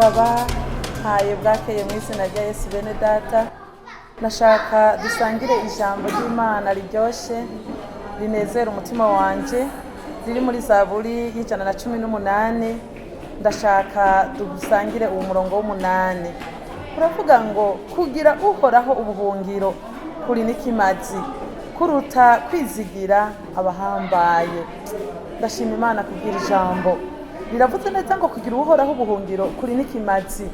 ndabahaye bwakeye mu izina rya Yesu bene data. Nashaka dusangire ijambo ry'Imana riryoshe rinezera umutima wanje riri muri Zaburi y'118. Ndashaka dusangire uwo murongo w'8. Uravuga ngo kugira uhoraho ubuhungiro kuri n'ikimazi kuruta kwizigira abahambaye. Ndashima Imana kugira ijambo riravuze neza ngo kugira uhoraho ubuhungiro kuri n'ikimazi,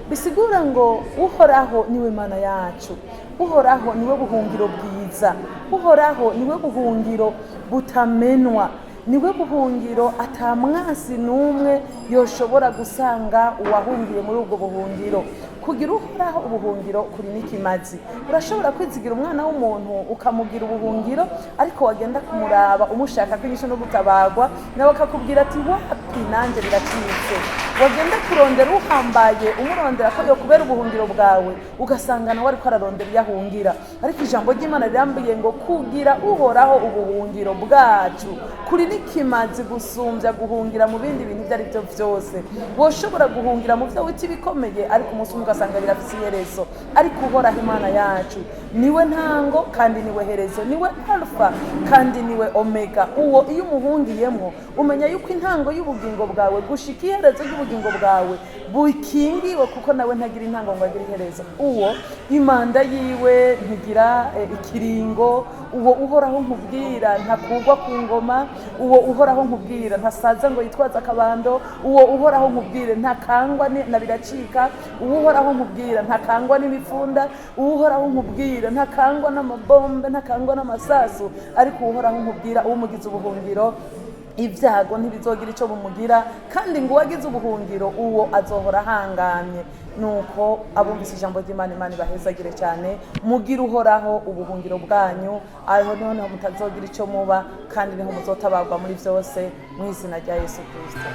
bisigura ngo uhoraho niwe Mana yacu, uhoraho niwe buhungiro bwiza, uhoraho niwe buhungiro butamenwa, niwe buhungiro atamwasi n'umwe yoshobora gusanga uwahungiye muri ubwo buhungiro. Kugira uhoraho ubuhungiro kuri n'ikimazi. Urashobora kwizigira umwana w'umuntu ukamugira ubuhungiro, ariko wagenda kumuraba umushaka kwigisha no gutabagwa, nawe akakubwira ati wapi nanjye biracitse. Wagenda kurondera uhambaye umurondera ko yo kubera ubuhungiro bwawe, ugasanga nawe ariko ararondera yahungira. Ariko ijambo ry'Imana rirambiye ngo kugira uhoraho ubuhungiro bwacu kuri n'ikimazi gusumbya guhungira mu bindi bintu byari byo byose. Woshobora guhungira mu byo witi bikomeye, ariko umunsi ugasanga birafise iherezo. Ariko uhoraho Imana yacu niwe ntango kandi niwe herezo, niwe alfa kandi niwe omega. Uwo iyo umuhungiyemo umenya yuko intango y'ubugingo bwawe gushika iherezo ry'ubugingo bwawe bukingiwe, kuko nawe ntagira intango ngo agire iherezo. Uwo imanda yiwe ntigira ikiringo. Uwo uhoraho nkubwira ntakugwa ku ngoma. Uwo uhoraho nkubwira ntasaza ngo yitwaza akabando. Uwo uhoraho nkubwire ntakangwa na biracika. Uwo uhoraho nkubwira ntakangwa n'imifunda. Uwo uhoraho nkubwira ntakangwa n'amabombe, ntakangwa n'amasasu. Ariko uhoraho nkubwira umugize ubuhungiro ibyago ntibizogira icyo bumugira, kandi ngo uwagize ubuhungiro uwo azohora ahangamye. Nuko abumvise ijambo ry'Imana, Imana ibahezagire cyane. Mugira uhoraho ubuhungiro bwanyu, aho niho mutazogira icyo muba, kandi niho muzotabagwa muri byose, mu izina rya Yesu Kristo.